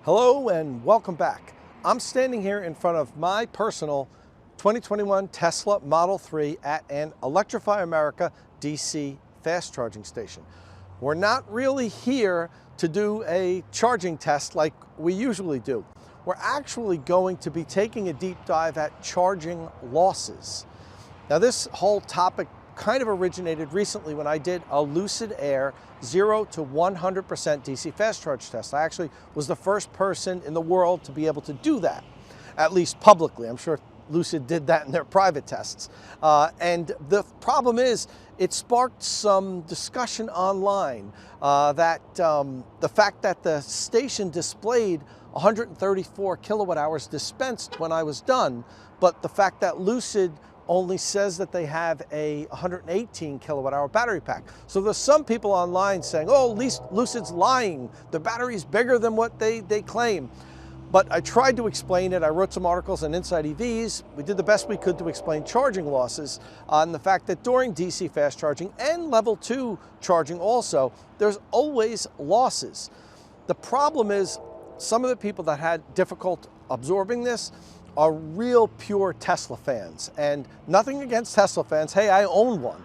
Hello and welcome back. I'm standing here in front of my personal 2021 Tesla Model 3 at an Electrify America DC Fast charging station. We're not really here to do a charging test like we usually do. We're actually going to be taking a deep dive at charging losses. Now, this whole topic kind of originated recently when I did a Lucid Air 0 to 100% DC fast charge test. I actually was the first person in the world to be able to do that, at least publicly. I'm sure Lucid did that in their private tests. And the problem is, it sparked some discussion online that the fact that the station displayed 134 kilowatt hours dispensed when I was done, but the fact that Lucid only says that they have a 118 kilowatt hour battery pack. So there's some people online saying, oh, at least Lucid's lying. The battery's bigger than what they claim. But I tried to explain it. I wrote some articles on Inside EVs. We did the best we could to explain charging losses and the fact that during DC fast charging and level 2 charging also, there's always losses. The problem is some of the people that had difficult absorbing this are real pure Tesla fans, and nothing against Tesla fans. Hey, I own one.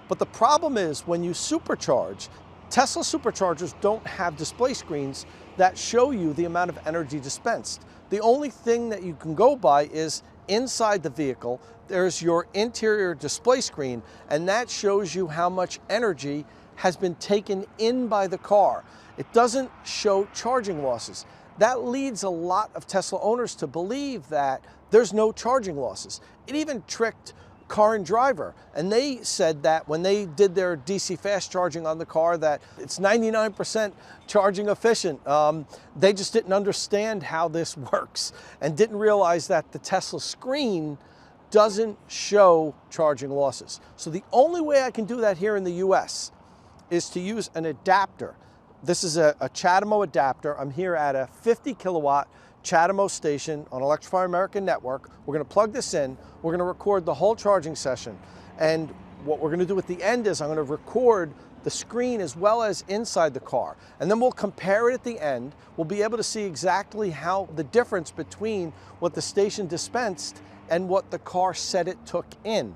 But the problem is when you supercharge, Tesla superchargers don't have display screens that show you the amount of energy dispensed. The only thing that you can go by is inside the vehicle, there's your interior display screen, and that shows you how much energy has been taken in by the car. It doesn't show charging losses. That leads a lot of Tesla owners to believe that there's no charging losses. It even tricked Car and Driver, and they said that when they did their DC fast charging on the car that it's 99% charging efficient. They just didn't understand how this works and didn't realize that the Tesla screen doesn't show charging losses. So the only way I can do that here in the US is to use an adapter. This is a CHAdeMO adapter. I'm here at a 50 kilowatt CHAdeMO station on Electrify America network. We're going to plug this in. We're going to record the whole charging session. And what we're going to do at the end is I'm going to record the screen as well as inside the car. And then we'll compare it at the end. We'll be able to see exactly how the difference between what the station dispensed and what the car said it took in.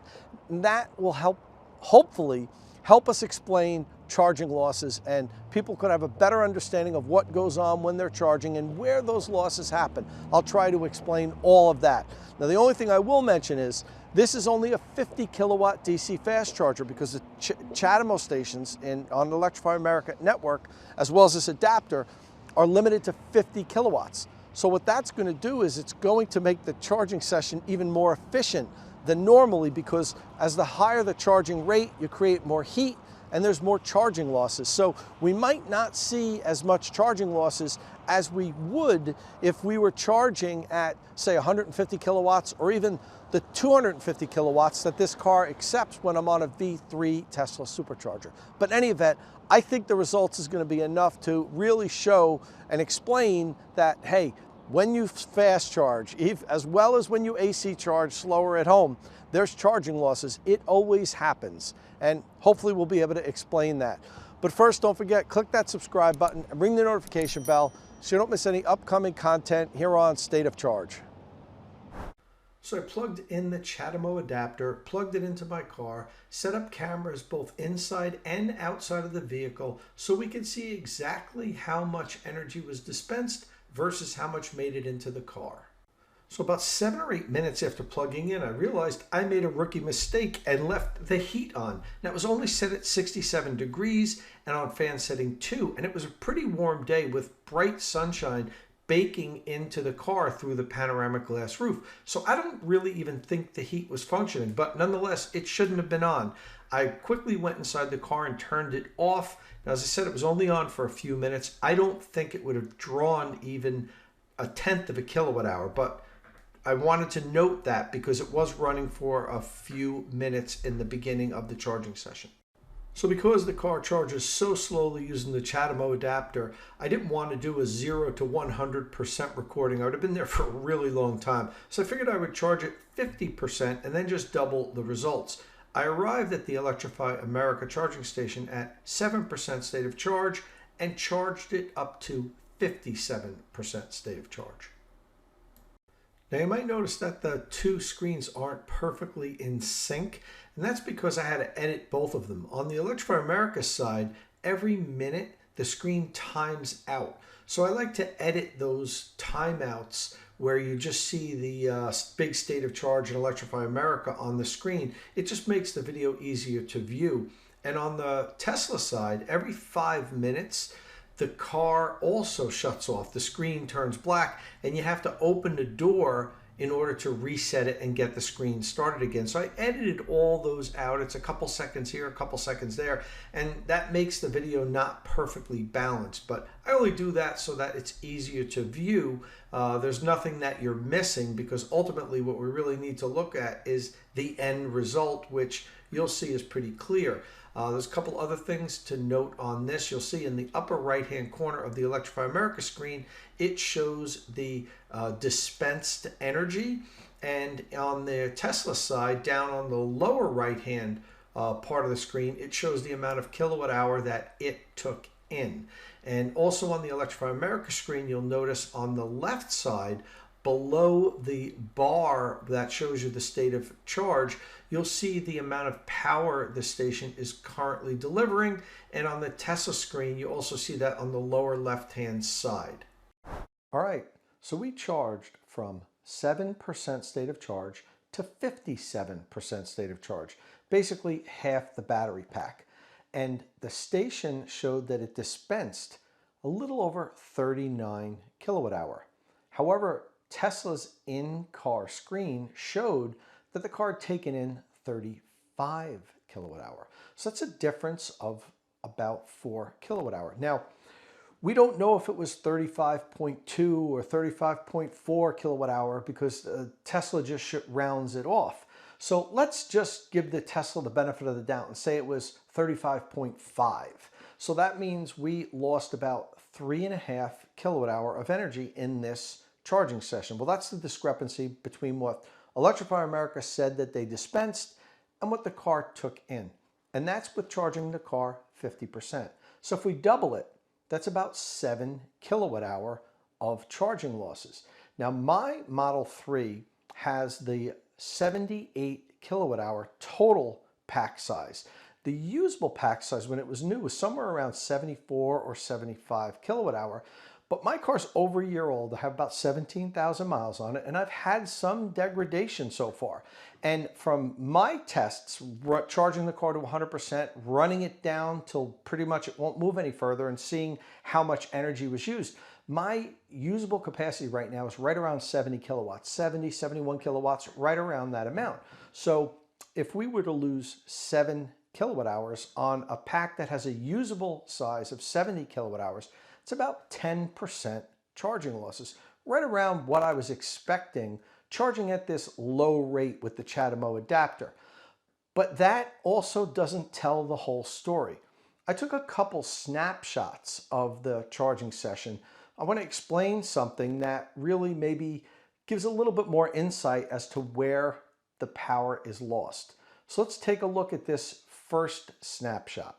And that will hopefully help us explain charging losses, and people could have a better understanding of what goes on when they're charging and where those losses happen. I'll try to explain all of that. Now, the only thing I will mention is this is only a 50 kilowatt DC fast charger because the CHAdeMO stations on the Electrify America network, as well as this adapter, are limited to 50 kilowatts. So what that's going to do is it's going to make the charging session even more efficient than normally, because as the higher the charging rate, you create more heat and there's more charging losses. So we might not see as much charging losses as we would if we were charging at, say, 150 kilowatts or even the 250 kilowatts that this car accepts when I'm on a V3 Tesla supercharger. But in any event, I think the results is going to be enough to really show and explain that, hey, when you fast charge, as well as when you AC charge slower at home, there's charging losses. It always happens. And hopefully we'll be able to explain that. But first, don't forget, click that subscribe button and ring the notification bell so you don't miss any upcoming content here on State of Charge. So I plugged in the CHAdeMO adapter, plugged it into my car, set up cameras both inside and outside of the vehicle so we could see exactly how much energy was dispensed versus how much made it into the car. So about 7 or 8 minutes after plugging in, I realized I made a rookie mistake and left the heat on. Now, it was only set at 67 degrees and on fan setting 2, and it was a pretty warm day with bright sunshine baking into the car through the panoramic glass roof. So I don't really even think the heat was functioning, but nonetheless, it shouldn't have been on. I quickly went inside the car and turned it off. Now, as I said, it was only on for a few minutes. I don't think it would have drawn even a tenth of a kilowatt hour, but I wanted to note that because it was running for a few minutes in the beginning of the charging session. So because the car charges so slowly using the CHAdeMO adapter, I didn't want to do a 0 to 100% recording. I would have been there for a really long time. So I figured I would charge it 50% and then just double the results. I arrived at the Electrify America charging station at 7% state of charge and charged it up to 57% state of charge. Now you might notice that the two screens aren't perfectly in sync, and that's because I had to edit both of them. On the Electrify America side, every minute the screen times out. So I like to edit those timeouts where you just see the big state of charge in Electrify America on the screen. It just makes the video easier to view. And on the Tesla side, every 5 minutes, the car also shuts off. The screen turns black, and you have to open the door in order to reset it and get the screen started again. So I edited all those out. It's a couple seconds here, a couple seconds there, and that makes the video not perfectly balanced. But I only do that so that it's easier to view. There's nothing that you're missing, because ultimately what we really need to look at is the end result, which you'll see is pretty clear. There's a couple other things to note on this. You'll see in the upper right-hand corner of the Electrify America screen, it shows the dispensed energy. And on the Tesla side, down on the lower right-hand part of the screen, it shows the amount of kilowatt hour that it took in. And also on the Electrify America screen, you'll notice on the left side, below the bar that shows you the state of charge, you'll see the amount of power the station is currently delivering. And on the Tesla screen, you also see that on the lower left-hand side. All right, so we charged from 7% state of charge to 57% state of charge, basically half the battery pack. And the station showed that it dispensed a little over 39 kilowatt hour. However, Tesla's in-car screen showed that the car had taken in 35 kilowatt hour. So that's a difference of about 4 kilowatt hour. Now, we don't know if it was 35.2 or 35.4 kilowatt hour, because Tesla just rounds it off. So let's just give the Tesla the benefit of the doubt and say it was 35.5. So that means we lost about 3.5 kilowatt hour of energy in this charging session. Well, that's the discrepancy between what Electrify America said that they dispensed and what the car took in. And that's with charging the car 50%. So if we double it, that's about 7 kilowatt hour of charging losses. Now, my Model 3 has the 78 kilowatt hour total pack size. The usable pack size when it was new was somewhere around 74 or 75 kilowatt hour. But my car's over a year old. I have about 17,000 miles on it, and I've had some degradation so far. And from my tests, charging the car to 100%, running it down till pretty much it won't move any further, and seeing how much energy was used, my usable capacity right now is right around 70 kilowatts, 70, 71 kilowatts, right around that amount. So if we were to lose 7 kilowatt hours on a pack that has a usable size of 70 kilowatt hours, it's about 10% charging losses, right around what I was expecting charging at this low rate with the CHAdeMO adapter. But that also doesn't tell the whole story. I took a couple snapshots of the charging session. I want to explain something that really maybe gives a little bit more insight as to where the power is lost. So let's take a look at this first snapshot.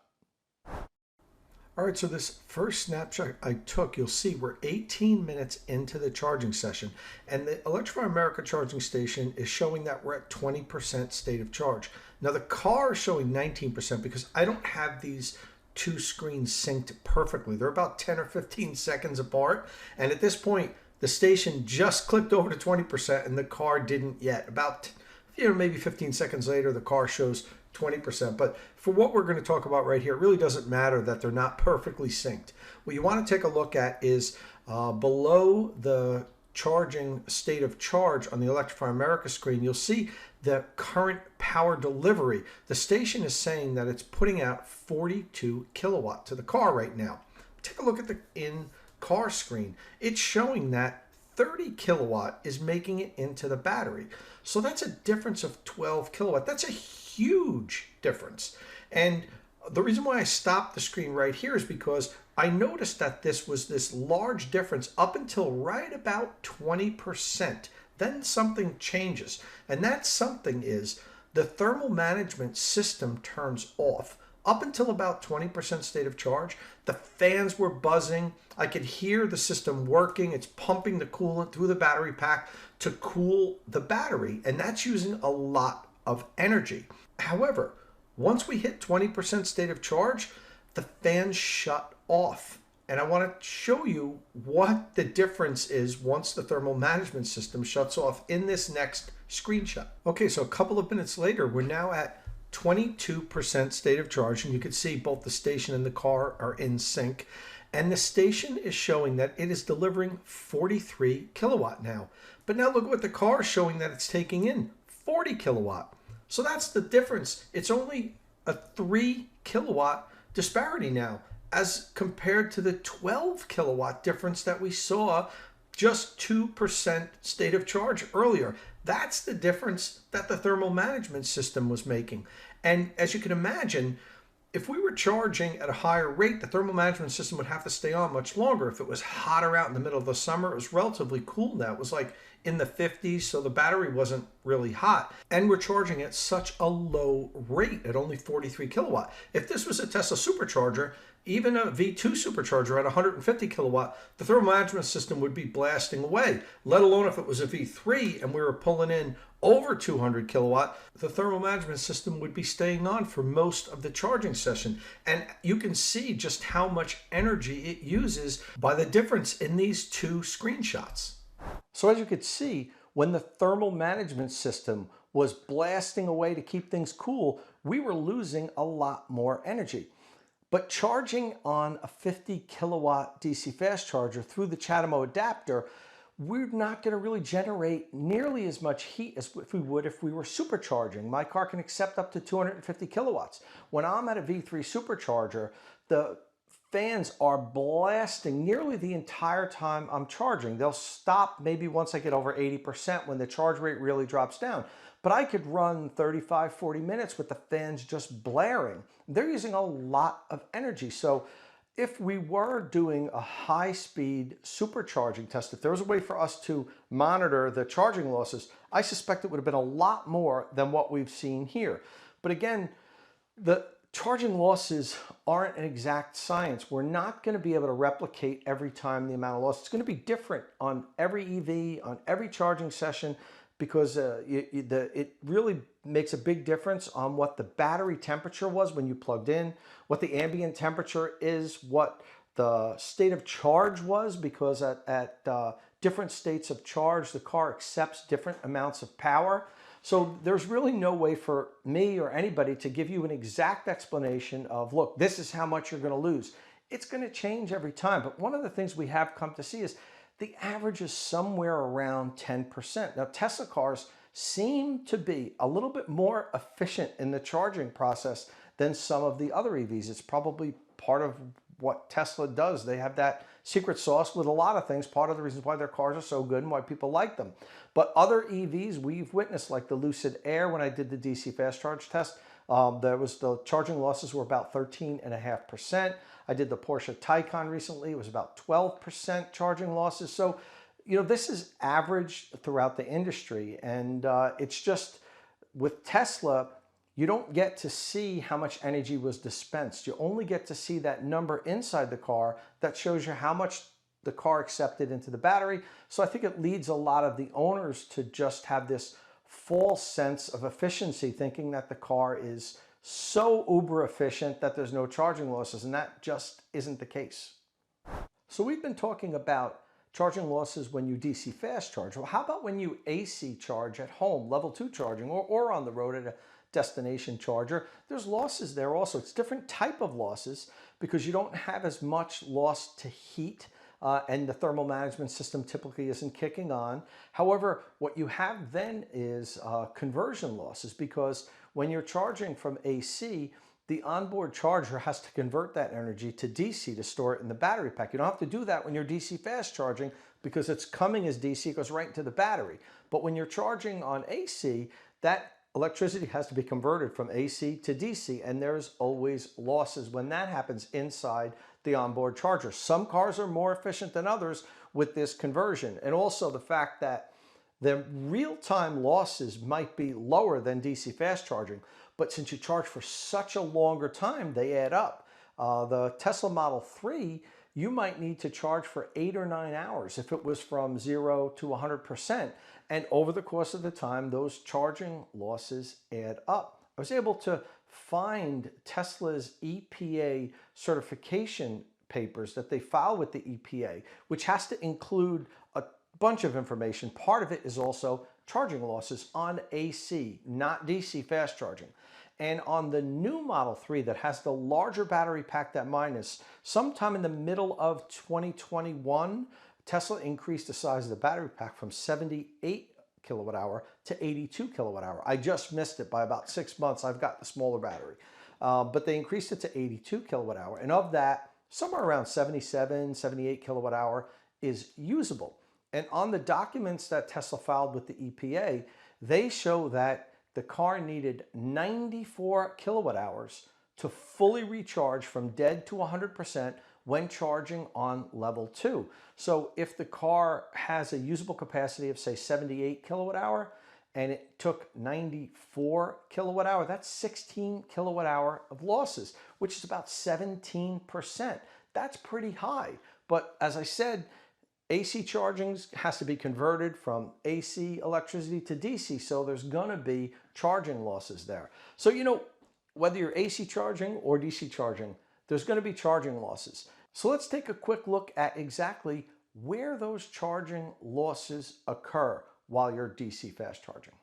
All right, so this first snapshot I took, you'll see we're 18 minutes into the charging session, and the Electrify America charging station is showing that we're at 20% state of charge. Now the car is showing 19% because I don't have these two screens synced perfectly. They're about 10 or 15 seconds apart, and at this point, the station just clicked over to 20% and the car didn't yet. About, maybe 15 seconds later, the car shows 20%. But for what we're going to talk about right here, it really doesn't matter that they're not perfectly synced. What you want to take a look at is below the charging state of charge on the Electrify America screen, you'll see the current power delivery. The station is saying that it's putting out 42 kilowatt to the car right now. Take a look at the in-car screen. It's showing that 30 kilowatt is making it into the battery. So that's a difference of 12 kilowatt. That's a huge difference. And the reason why I stopped the screen right here is because I noticed that this was this large difference up until right about 20%. Then something changes. And that something is the thermal management system turns off. Up until about 20% state of charge, the fans were buzzing. I could hear the system working. It's pumping the coolant through the battery pack to cool the battery, and that's using a lot of energy. However, once we hit 20% state of charge, the fans shut off. And I want to show you what the difference is once the thermal management system shuts off in this next screenshot. Okay, so a couple of minutes later, we're now at 22% state of charge, and you can see both the station and the car are in sync. And the station is showing that it is delivering 43 kilowatt now. But now look at what the car is showing, that it's taking in 40 kilowatt. So that's the difference. It's only a 3 kilowatt disparity now, as compared to the 12 kilowatt difference that we saw just 2% state of charge earlier. That's the difference that the thermal management system was making. And as you can imagine, if we were charging at a higher rate, the thermal management system would have to stay on much longer. If it was hotter out in the middle of the summer, it was relatively cool now. It was like in the 50s, so the battery wasn't really hot. And we're charging at such a low rate at only 43 kilowatt. If this was a Tesla supercharger, even a V2 supercharger at 150 kilowatt, the thermal management system would be blasting away, let alone if it was a V3 and we were pulling in over 200 kilowatt, the thermal management system would be staying on for most of the charging session. And you can see just how much energy it uses by the difference in these two screenshots. So as you could see, when the thermal management system was blasting away to keep things cool, we were losing a lot more energy. But charging on a 50 kilowatt DC fast charger through the CHAdeMO adapter, we're not going to really generate nearly as much heat as if we would if we were supercharging. My car can accept up to 250 kilowatts. When I'm at a V3 supercharger, the fans are blasting nearly the entire time I'm charging. They'll stop maybe once I get over 80% when the charge rate really drops down. But I could run 35, 40 minutes with the fans just blaring. They're using a lot of energy. So if we were doing a high-speed supercharging test, if there was a way for us to monitor the charging losses, I suspect it would have been a lot more than what we've seen here. But again, the charging losses aren't an exact science. We're not going to be able to replicate every time the amount of loss. It's going to be different on every EV, on every charging session, because it really makes a big difference on what the battery temperature was when you plugged in, what the ambient temperature is, what the state of charge was, because at different states of charge, the car accepts different amounts of power. So there's really no way for me or anybody to give you an exact explanation of, look, this is how much you're going to lose. It's going to change every time. But one of the things we have come to see is the average is somewhere around 10%. Now, Tesla cars seem to be a little bit more efficient in the charging process than some of the other EVs. It's probably part of what Tesla does. They have that secret sauce with a lot of things, part of the reasons why their cars are so good and why people like them. But other EVs we've witnessed, like the Lucid Air, when I did the DC fast charge test, the charging losses were about 13.5%. I did the Porsche Taycan recently. It was about 12% charging losses. So, you know, this is average throughout the industry. And it's just with Tesla, you don't get to see how much energy was dispensed. You only get to see that number inside the car that shows you how much the car accepted into the battery. So I think it leads a lot of the owners to just have this false sense of efficiency, thinking that the car is so uber efficient that there's no charging losses, and that just isn't the case. So we've been talking about charging losses when you DC fast charge. Well, how about when you AC charge at home, level 2 charging, or on the road at a destination charger? There's losses there also. It's different type of losses because you don't have as much loss to heat, and the thermal management system typically isn't kicking on. However, what you have then is conversion losses, because when you're charging from AC, the onboard charger has to convert that energy to DC to store it in the battery pack. You don't have to do that when you're DC fast charging because it's coming as DC, it goes right into the battery. But when you're charging on AC, that electricity has to be converted from AC to DC, and there's always losses when that happens inside the onboard charger. Some cars are more efficient than others with this conversion, and also the fact that the real-time losses might be lower than DC fast charging, but since you charge for such a longer time, they add up. The Tesla Model 3, you might need to charge for 8 or 9 hours if it was from 0 to 100%. And over the course of the time, those charging losses add up. I was able to find Tesla's EPA certification papers that they file with the EPA, which has to include a bunch of information. Part of it is also charging losses on AC, not DC fast charging. And on the new Model 3 that has the larger battery pack that mine is, sometime in the middle of 2021, Tesla increased the size of the battery pack from 78 kilowatt hour to 82 kilowatt hour. I just missed it by about 6 months. I've got the smaller battery, but they increased it to 82 kilowatt hour. And of that, somewhere around 77, 78 kilowatt hour is usable. And on the documents that Tesla filed with the EPA, they show that the car needed 94 kilowatt hours to fully recharge from dead to 100% when charging on level 2. So if the car has a usable capacity of say 78 kilowatt hour and it took 94 kilowatt hour, that's 16 kilowatt hour of losses, which is about 17%. That's pretty high. But as I said, AC charging has to be converted from AC electricity to DC, so there's gonna be charging losses there. So, you know, whether you're AC charging or DC charging, there's gonna be charging losses. So let's take a quick look at exactly where those charging losses occur while you're DC fast charging.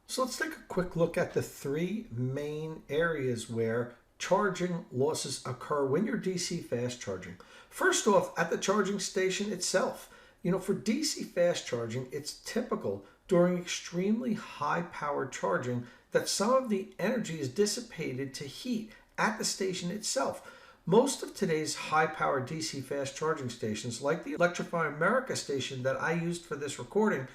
So let's take a quick look at the 3 main areas where charging losses occur when you're DC fast charging. First off, at the charging station itself. You know, for DC fast charging, it's typical during extremely high powered charging that some of the energy is dissipated to heat at the station itself. Most of today's high powered DC fast charging stations, like the Electrify America station that I used for this recording,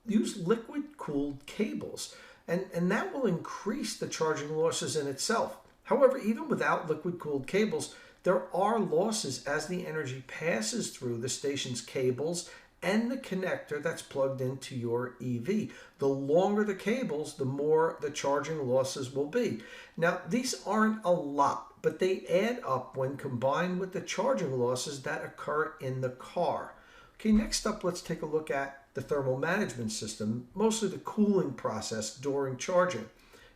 use liquid cooled cables, and that will increase the charging losses in itself. However, even without liquid-cooled cables, there are losses as the energy passes through the station's cables and the connector that's plugged into your EV. The longer the cables, the more the charging losses will be. Now, these aren't a lot, but they add up when combined with the charging losses that occur in the car. Okay, next up, let's take a look at the thermal management system, mostly the cooling process during charging.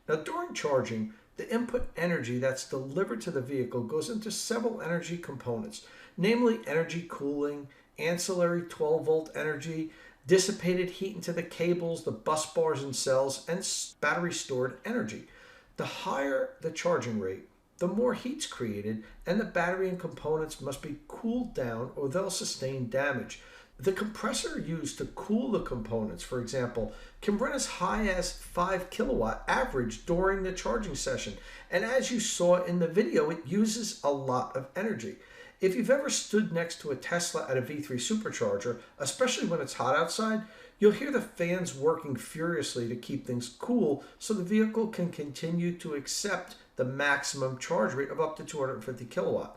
Now, during charging, the input energy that's delivered to the vehicle goes into several energy components, namely energy cooling, ancillary 12-volt energy, dissipated heat into the cables, the bus bars and cells, and battery stored energy. The higher the charging rate, the more heat's created, and the battery and components must be cooled down or they'll sustain damage. The compressor used to cool the components, for example, can run as high as 5 kilowatt average during the charging session. And as you saw in the video, it uses a lot of energy. If you've ever stood next to a Tesla at a V3 supercharger, especially when it's hot outside, you'll hear the fans working furiously to keep things cool so the vehicle can continue to accept the maximum charge rate of up to 250 kilowatt.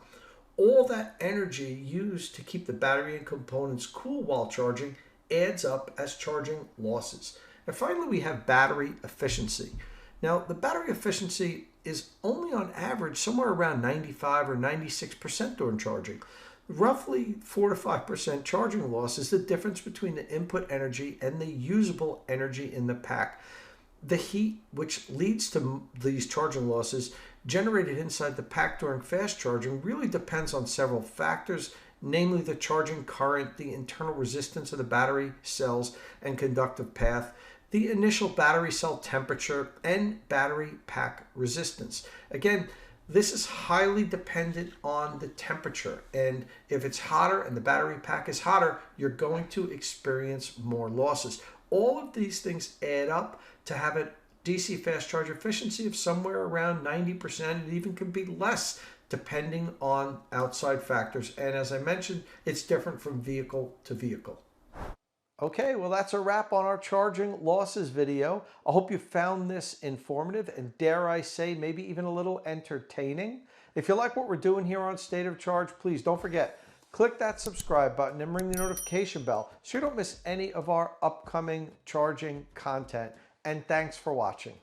All that energy used to keep the battery and components cool while charging adds up as charging losses. And finally, we have battery efficiency. Now, the battery efficiency is only on average somewhere around 95 or 96% during charging. Roughly 4 to 5% charging loss is the difference between the input energy and the usable energy in the pack. The heat, which leads to these charging losses generated inside the pack during fast charging, really depends on several factors, namely the charging current, the internal resistance of the battery cells and conductive path, the initial battery cell temperature, and battery pack resistance. Again, this is highly dependent on the temperature, and if it's hotter and the battery pack is hotter, you're going to experience more losses. All of these things add up to have a DC fast charge efficiency of somewhere around 90%. It even can be less depending on outside factors. And as I mentioned, it's different from vehicle to vehicle. Okay, well, that's a wrap on our charging losses video. I hope you found this informative and, dare I say, maybe even a little entertaining. If you like what we're doing here on State of Charge, please don't forget, click that subscribe button and ring the notification bell so you don't miss any of our upcoming charging content. And thanks for watching.